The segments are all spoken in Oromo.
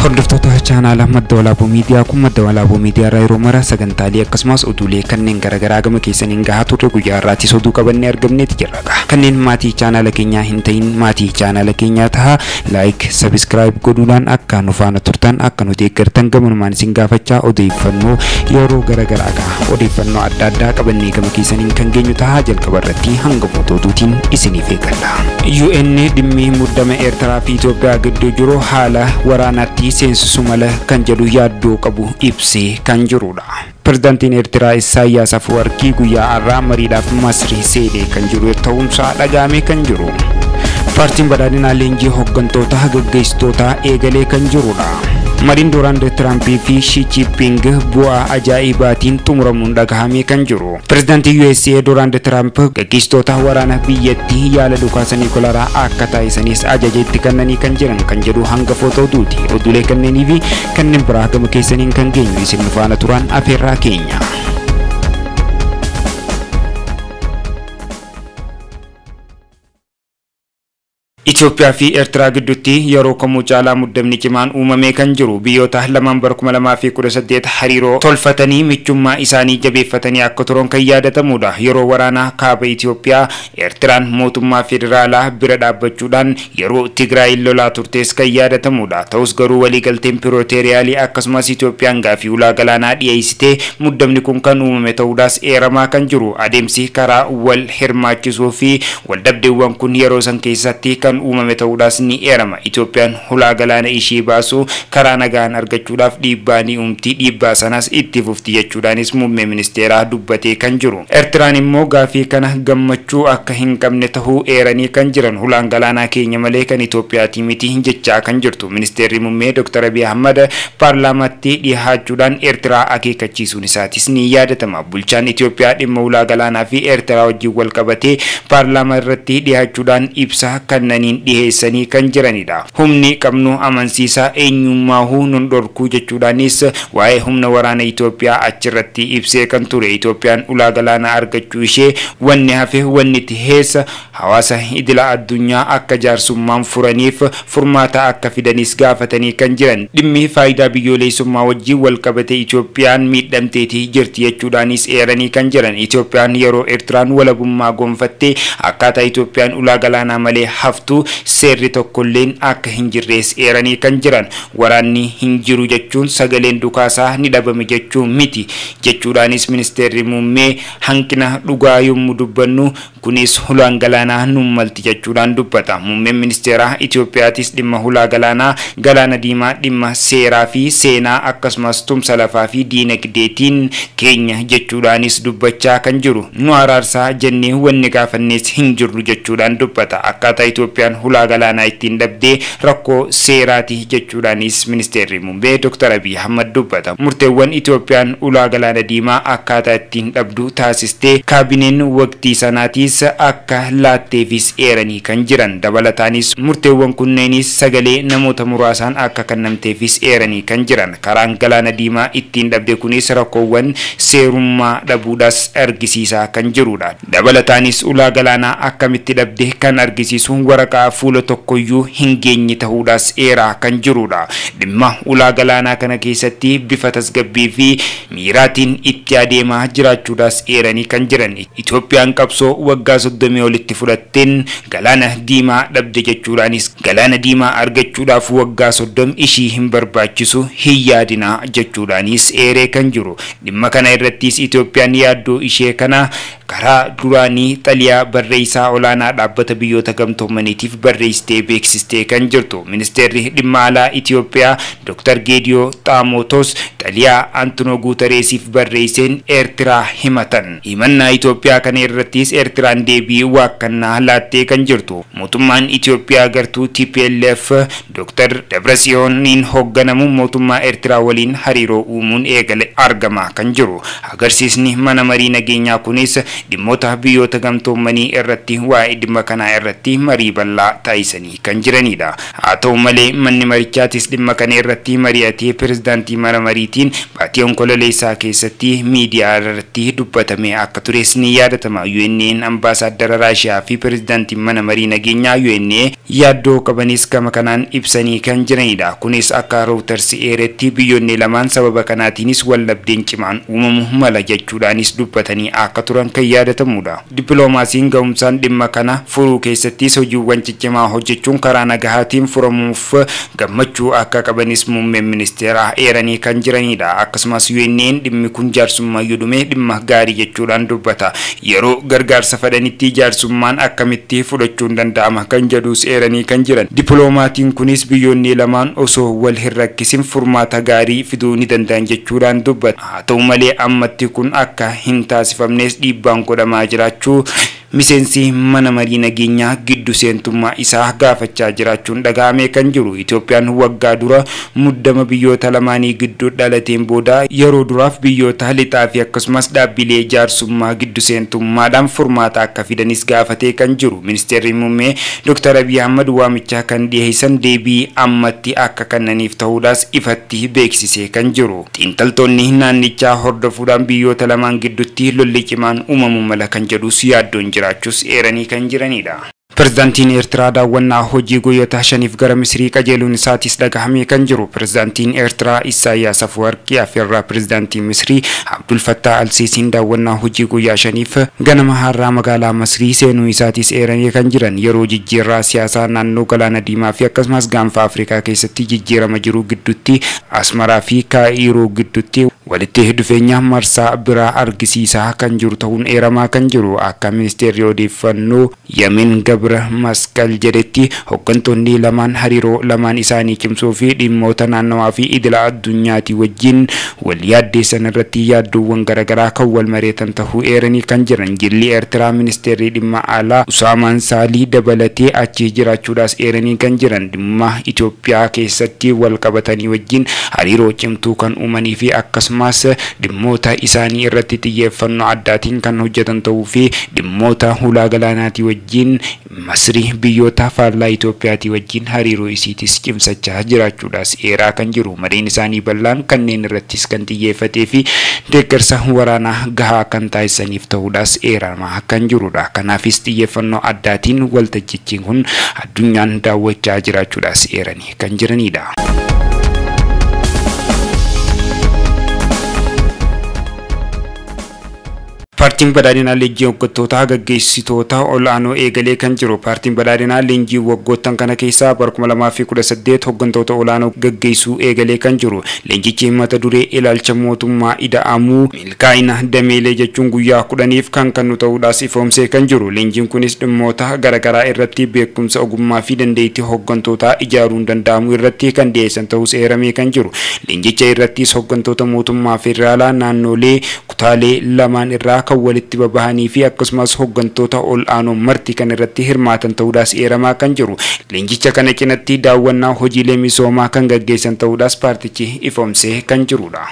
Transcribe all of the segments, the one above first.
Hordoftoota chaanaala madda walaabuu miidiyaa kun madda walaabuu miidiyaa irraa yeroo mara sagantaalee akkasumas oduulee kanneen garaagaraa gama keessaniin gahaa turre guyyaa irraatti oduu qabannee argamneeti jirra. Kanneen maatii chaanaala keenyaa hin ta'in maatii chaanaala keenyaa tahaa like subscribe godhuudhaan akka nu faana turtan akka nu deeggartan gamumaan isin gaafachaa odeeffannoo yeroo garaagaraa odeeffannoo adda addaa qabannee gama keessaniin kan geenyu tahaa jalqaba irratti hanga fotootuutiin isiniif eegalla. UN dhimmi muddama Eertiraa fi Itoophiyaa gidduu jiru haala waraanaatti seensisu mala kan jedhu yaaddoo qabu ibsee kan jirudha. Pirezidaantiin Eertiraa Isaayyaas Afwerqii guyyaa har'aa mariidhaaf Masrii seenee kan jiru ta'uunsaa dhagahamee kan jiru. Paartiin badhaadhinaa leenjii hooggantoota gaggeessitoota eegalee kan jirudha. Mariin Doonaald Tiraamp fi Xi Jinping bu'aa ajaa'ibaatiin xumuramuun dhagahamee kan jiru. Pirezidaantii USA Doonaald Tiraamp gaggeessitoota waraana biyyattii yaala dhukaasa niikularaa akka taasisanis ajaja itti kennanii kan jiran kan jedhu hanga fotootuuti. Oduulee kanneenii fi kanneen biraa gama keessaniin kan geenyu isin faana turan afeerraa keenya. Itoophiyaa fi Eertiraa gidduutti yeroo kamuu caalaa muddamni cimaan uumamee kan jiru. Biyyoota lamaan bara 2018 hariiroo tolfatanii michummaa isaanii jabeeffatanii akka turan kan yaadatamudha. Yeroo waraanaa kaaba Itoophiyaa Eertiraan mootummaa federaalaa bira dhaabbachuudhaan yeroo Tigraay lolaa turtes kan yaadatamudha. Ta'us garuu waliigalteen pirooteriyaalii akkasumas Itoophiyaan gaafii ulaa galaanaa dhiyeessitee muddamni kun kan uumame ta'uudhaas eeramaa kan jiru. Adeemsi karaa wal hirmaachisuu fi waldhabdeewwan kun yeroo san keessatti kan uumame ta'uudhaas ni eerama. Itoophiyaan ulaa galaana ishee baasu karaa nagaan argachuudhaaf dhiibbaa ni uumti. Dhiibbaa sanas itti fufti jechuudhaanis muummee ministeeraa dubbatee kan jiru. Eertiraan immoo gaafii kana gammachuu akka hin qabne ta'uu eeranii kan jiran. Ulaan galaanaa keenya malee kan Itoophiyaati miti jechaa kan jirtu. Ministeerri muummee Dr. Abiy Ahmad paarlaamaatti dhiyaachuudhaan Eertiraa akeekkachiisuun isaatis ni yaadatama. Bulchaan Itoophiyaa dhimma ulaa galaanaa fi Eertiraa wajjin wal qabatee paarlaamaa irratti dhiyaachuudhaan ibsa kanneen dhiheessanii kan jiranidha. Humni qabnu amansiisaa eenyummaa nun dhorkuu jechuudhaanis waa'ee humna waraana Itoophiyaa achirratti ibsee kan ture. Itoophiyaan ulaa galaanaa argachuu ishee wanni hafe wanni tiheessa hawaasa idila addunyaa akka jaarsummaan furaniif furmaata akka fidanis gaafatanii kan jiran. Dhimmi faayidaa biyyoolessummaa wajjin wal qabate Itoophiyaan miidhamteetii jirti jechuudhaanis eeranii kan jiran. Itoophiyaan yeroo Eertiraan walabummaa gonfattee akkaataa Itoophiyaan ulaa galaanaa malee haftu seerri tokkolleen akka hin jirrees eeranii kan jiran. Waraanni hin jiru jechuun sagaleen dhukaasaa ni dhabame jechuun miti jechuudhaanis ministeerri muummee hanqina dhugaa yommuu dubbannu kunis ulaan galaanaa nun malti jechuudhaan dubbata. Muummeen ministeeraa Itoophiyaatis dhimma ulaa galaanaa galaana diimaa dhimma seeraa fi seenaa akkasumas tumsa lafaa fi diinagdeetiin keenya jechuudhaanis dubbachaa kan jiru. Nu araarsaa jennee wanni gaafannees hin jirru jechuudhaan dubbata. Akkaataa Itoophiyaan ulaa galaanaa ittiin dhabdee rakkoo seeraati jechuudhaanis ministeerri muummee Dr. Abiy Ahmad dubbata. Murteewwan Itoophiyaan ulaa galaana diimaa akkaataa ittiin dhabdu taasistee kaabineen waqtii sanaatis akka laatteefis eeranii kan jiran. Dabalataanis murteewwan kunneenis sagalee namoota muraasaan akka kennamteefis eeranii kan jiran. Karaan galaana diimaa ittiin dhabde kunis rakkoowwan seerummaa dhabuudhaas argisiisaa kan jirudha. Dabalataanis ulaa galaanaa akkamitti dhabde kan argisiisu waraqaa fuula tokkoyyuu hin geenye ta'uudhaas eeraa kan jirudha. Dhimma ulaa galaanaa kana keessatti bifa tasgabbii fi miiraatiin itti adeemaa jiraachuudhaas eeranii kan jiran. Itoophiyaan qabsoo waggaa 30 olitti fudhatteen galaana diimaa dhabde jechuudhaanis galaana diimaa argachuudhaaf waggaa 30 ishii hin barbaachisu hin yaadinaa jechuudhaanis eeree kan jiru. Dhimma kana irrattis Itoophiyaan yaaddoo ishee kana karaa duraanii xaliyaa barreessaa olaanaa dhaabbata biyyoota gamtoomaniitiif barreessitee beeksistee kan jirtu. Ministeerri dhimma alaa Itoophiyaa Dr. Geediyoo Xaamotos xaliyaa Antonio Guutereesiif barreesseen Eertiraa himatan. Himannaa Itoophiyaa kana irrattis Eertiraan deebii waakkannaa laattee kan jirtu. Mootummaan Itoophiyaa gartuu TPLF Dr. Dabratsiyooniin hoogganamu mootummaa Eertiraa waliin hariiroo uumuun eegale argamaa kan jiru. Agarsiisni mana marii nageenyaa kunis dhimmoota biyyoota gamtoomanii irratti waa'ee dhimma kanaa irratti marii bal'aa taasisanii kan jiranidha. Haa ta'u malee manni marichaatis dhimma kana irratti mari'atee pirezidaantii mana mariitiin baatii onkololeessaa keessatti miidiyaa irratti dubbatame akka tures ni yaadatama. UN'n ambaasaadara Raashiyaa fi pirezidaantiin mana marii nageenyaa UNA yaaddoo qabanis gama kanaan ibsanii kan jiranidha. Kunis akka Reuters eeretti biyyoonni lamaan sababa kanaatiinis waldhabdeen cimaan uumamu mala jechuudhaanis dubbatanii akka turan kan yaadatamudha. Dippiloomaasiin ga'umsaan dhimma kana furuu keessattis hojiiwwan ciccimaa hojjechuun karaa nagahaatiin furamuuf gammachuu akka qabanis muummeen ministeeraa eeranii kan jiranidha. Akkasumas UNN dhimmi kun jaarsummaa yudume dhimma gaarii jechuudhaan dubbata. Yeroo gargaarsa fadhanitti jaarsummaan akkamitti fudhachuun danda'ama kan jedhus eeranii kan jiran. Dippiloomaatiin kunis biyyoonni lamaan osoo wal hin rakkisin furmaata gaarii fiduu ni danda'an jechuudhaan dubbata. Haa ta'u malee ammatti kun akka hin taasifamnes dhiibbaan godhamaa jiraachuu miseensi mana marii nageenyaa giddu seentummaa isaa gaafachaa jiraachuun dhaga'amee kan jiru. Itoophiyaan waggaa dura muddama biyyoota lamaanii gidduu dhalateen booda yeroo duraaf biyyoota lixaa fi akkasumas dhaabbilee jaarsummaa giddu seentummaadhaan furmaata akka fidanis gaafatee kan jiru. Ministeerri muummee Dr. Abiy Ahmad waamichaa kan dhiyeessan deebii ammatti akka kannaniif ta'uudhaas ifatti beeksisee kan jiru. Xiinxaltoonni naannichaa hordofuudhaan biyyoota lamaan gidduutti lolli cimaan uumamuu mala kan jedhus yaaddoon jiraachus eeranii kan jiranidha. Pirezidaantiin Eertiraa daawwannaa hojii guyyoota 5 gara Misrii qajeeluun isaatis dhagahamee kan jiru. Pirezidaantiin Eertiraa Isaayyaas Afwerqii afeerraa pirezidaantii Misrii Abdul Fattah Al-Siisiin daawwannaa hojii guyyaa 5 ganama har'aa magaalaa Misrii seenuu isaatis eeranii kan jiran. Yeroo jijjiirraa siyaasaa naannoo Galaana Diimaa fi akkasumas gaanfa Afrikaa keessatti jijjiirama jiru gidduutti Asmaraa fi Kaayiroo gidduutti walitti dhufeenya marsaa biraa argisiisaa kan jiru ta'uun eeramaa kan jiru. Akka ministeerri odeeffannoo Yamin Gabra Masqal jedhetti hooggantoonni lamaan hariiroo lamaan isaanii cimsuu fi dhimmoota naannawaa fi idila addunyaatti wajjin wal yaaddeessan irratti yaaddoowwan garaagaraa kan wal mareetan ta'uu eeranii kan jiran. Jilli Eertiraa ministeerri dhimma alaa Usaamaan Saalii dabalatee achi jiraachuudhaas eeranii kan jiran. Dhimma Itoophiyaa keessatti wal qabatanii wajjin hariiroo cimtuu kan uumanii fi akkasumas dhimmoota isaanii irratti xiyyeeffannoo addaatiin kan hojjetan ta'uu fi dhimmoota hulaa galaanaatii wajjin Masrii biyyoota faallaa Itoophiyaatii wajjin hariiroo isiitis cimsachaa jiraachuudhaas eeraa kan jiru. Mariin isaanii bal'aan kanneen irrattis kan xiyyeeffatee fi deeggarsa waraanaa gahaa kan taasisaniif ta'uudhaas eeramaa kan jirudha. Kanaafis xiyyeeffannoo addaatiin waltajjiin kun addunyaan daawwachaa jiraachuudhaas eeranii kan jiranidha. Paartiin badhaadhinaa leenjii hooggantoota gaggeessitoota olaanoo eegalee kan jiru. Paartiin badhaadhinaa leenjii waggoottan kana keessaa bara 2018 hooggantoota olaanoo gaggeessuu eegalee kan jiru. Leenjichi mata duree ilaalcha mootummaa ida'amuu milkaa'ina dameelee jechuun guyyaa 10f kan kennu ta'uudhaas ifoomsee kan jiru. Leenjiin kunis dhimmoota garaagaraa irratti beekumsa ogummaa fi dandeettii hooggantoota ijaaruun danda'amu irratti kan dhiyeessan ta'us eeramee kan jiru. Leenjicha irrattis hooggantoota mootummaa federaalaa naannolee kutaalee lamaan irraa kan walitti babahanii fi akkasumas hooggantoota ol'aanoo marti kan irratti hirmaatan ta'uudhaas eeramaa kan jiru. Leenjicha kana cinatti daawwannaa hojiilee misoomaa kan gaggeessan ta'uudhaas paartichi ifoomsee kan jirudha.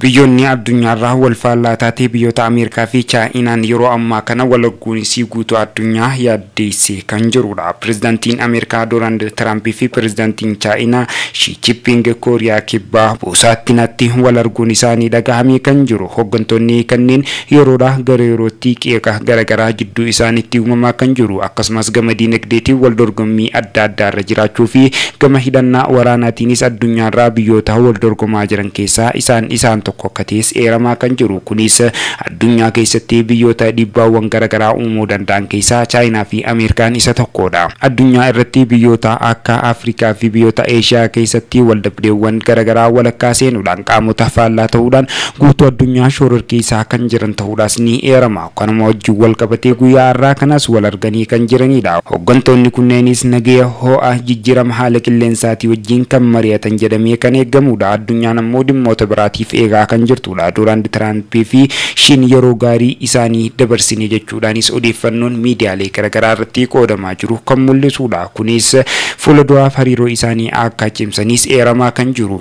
Biyyoonni addunyaarraa wal faallaa taatee biyyoota Ameerikaa fi Chaayinaan yeroo ammaa kana walguunsii guutuu addunyaa yaaddeessee kan jirudha. Pirezidaantiin Ameerikaa Doonaald Tiraamp fi pirezidaantiin Chaayinaa Shii Jinpiing Kooriyaa Kibbaa Buusaattinatti wal arguun isaanii dhagahamee kan jiru. Hooggantoonni kanneen yeroodhaa gara yerootti qeeqa garaagaraa jidduu isaaniitti uumamaa kan jiru. Akkasumas gama diinagdeetiin wal dorgommii adda addaarra jiraachuu fi gama hidhannaa waraanaatiinis addunyaarraa biyyoota wal dorgomaa jiran keessaa isaan tokko akka ta'es eeramaa kan jiru. Kunis addunyaa keessatti biyyoota dhiibbaawwan garaagaraa uumuu danda'an keessaa Chaayinaa fi Ameerikaan isa tokkodha. Addunyaa irratti biyyoota akka Afrikaa fi biyyoota Eeshiyaa keessatti waldhabdeewwan garaagaraa walakkaa seenuudhaan qaamota faallaa ta'uudhaan guutuu addunyaa shororkeessaa kan jiran ta'uudhaas ni eerama. Kanuma wajjin wal qabatee guyyaa har'aa kanas wal arganii kan jiranidha. Hooggantoonni kunneenis nagaya ho'a jijjiirama haala qilleensaatii wajjin kan mari'atan jedhamee kan eegamudha. Addunyaan ammoo dhimmoota biraatiif eegaa kan jirtudha. Doonaald Tiraamp fi Shiin yeroo gaarii isaanii dabarsine jechuudhaanis odeeffannoon miidiyaalee garaagaraa irratti qoodamaa jiru kan mul'isudha. Kunis fuulduraaf hariiroo isaanii akka cimsanis eeramaa kan jiru.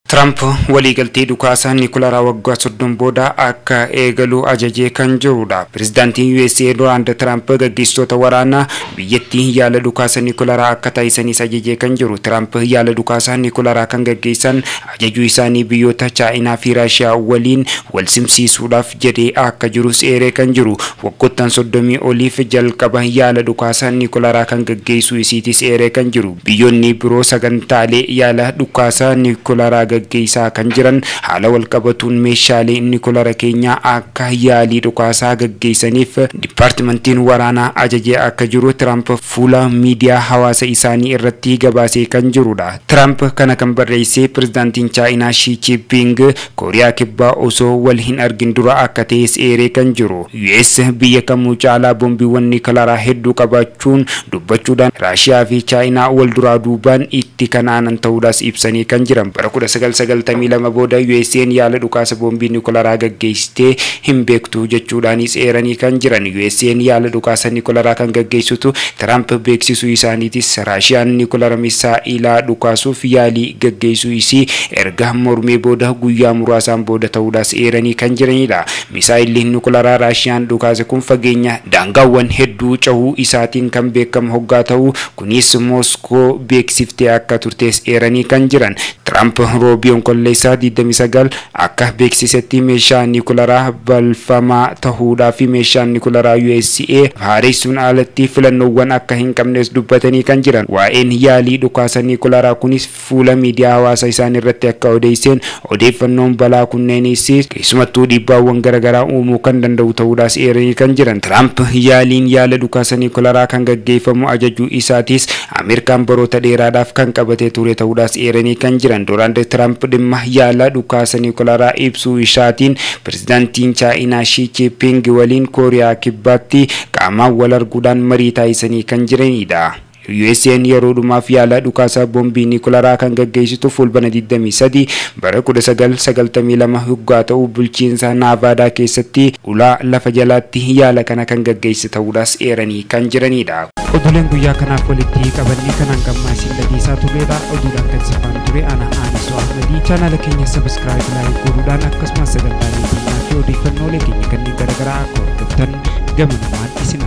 Trump waliigaltee dhukaasaa Nikolaaraa waggaa 30 booda akka eegalu ajajee kan jirudha. Pirezidaantiin USA Donald Trump gaggeessitoota waraanaa biyyattii yaala dhukaasaa Nikolaaraa akka taasisanis ajajee kan jiru. Trump yaala dhukaasaa Nikolaaraa kan gaggeessan ajajuu isaanii biyyoota Chaayinaa fi Raashiyaa waliin wal simsiisuudhaaf jedhee akka jirus eeree kan jiru. Waggoottan 30 oliif jalqaba yaala dhukaasaa Nikolaaraa kan gaggeessu isiitis eeree kan jiru. Biyyoonni biroo sagantaalee yaala dhukaasaa Nikolaaraa gaggeessaa kan jiran haala wal qabatuun meeshaalee Nikolaaraa keenya akka yaalii dhukaasaa gaggeessaniif dipaartimentiin waraanaa ajajee akka jiru Trump fuula miidiyaa hawaasa isaanii irratti gabaasee kan jirudha. Trump kana kan barreesse pirezidaantiin Chaayinaa Xi Jinping Kooriyaa Kibbaa osoo wal hin argin dura akka ta'es eeree kan jiru. US biyya kamuu caalaa boombiiwwan Nikolaaraa hedduu qabaachuun dubbachuudhaan Raashiyaa fi Chaayinaa wal duraa duubaan itti kanaanan ta'uudhaas ibsanii kan jiran. Bara 1992 booda USA'n yaala dhukaasa boombii Nikolaaraa gaggeessitee hin beektu jechuudhaanis eeranii kan jiran. USA'n yaala dhukaasa Nikolaaraa kan gaggeessitu Trump beeksisuu isaaniitis Raashiyaan Nikolaaraa misaa'ilaa dhukaasuuf yaalii gaggeessuu isii erga mormee booda guyyaa muraasaan booda ta'uudhaas eeranii kan jiranidha. Misaa'illi Nikolaaraa Raashiyaan dhukaase kun fageenya daangaawwan hedduu cahuu isaatiin kan beekamu hoggaa ta'u kunis Moskoo beeksiftee akka turtes eeranii kan jiran. Trump roobiyoon kolleessaa 29 akka beeksisetti meeshaan Nikolaaraa balfamaa ta'uudhaa fi meeshaan Nikolaaraa USA haaressuun alatti filannoowwan akka hin qabnes dubbatanii kan jiran. Waa'een yaalii dhukaasa Nikolaaraa kunis fuula miidiyaa hawaasa isaanii irratti akka odeessan odeeffannoon balaa kunneenis keessumattuu dhiibbaawwan garaagaraa uumuu kan danda'u ta'uudhaas eeranii kan jiran. Trump yaaliin yaala dhukaasa Nikolaaraa kan gaggeeffamu ajajuu isaatis Ameerikaan baroota dheeraadhaaf kan qabatee ture ta'uudhaas eeranii kan jiran. Donald Trump dhimma yaala dhukaasa Nikolaaraa ibsuu isaatiin pirezidaantiin Chaayinaa Xi Jinping waliin Kooriyaa Kibbaatti qaamaan wal arguudhaan marii taasisanii kan jiranidha. USA'n yeroo dhumaaf yaala dhukaasa boombii Nikolaaraa kan gaggeessitu fulbana 23 bara 1992 hoggaa ta'u bulchiinsa Naavaadaa keessatti ulaa lafa jalaatti yaala kana kan gaggeesse ta'uudhaas eeranii kan jiranidha. Oduuleen guyyaa kanaaf walitti qabannee kanaan gammaa isin dhageessaa turedha. Oduudhaan kan safaan ture ana Aaniso Ahmadii. Chaanaala keenya subscribe like godhuudhaan akkasumas sagantaalee keenyaa fi odeeffannoolee keenya kanneen garaagaraa akka hordoftan gamanumaan isin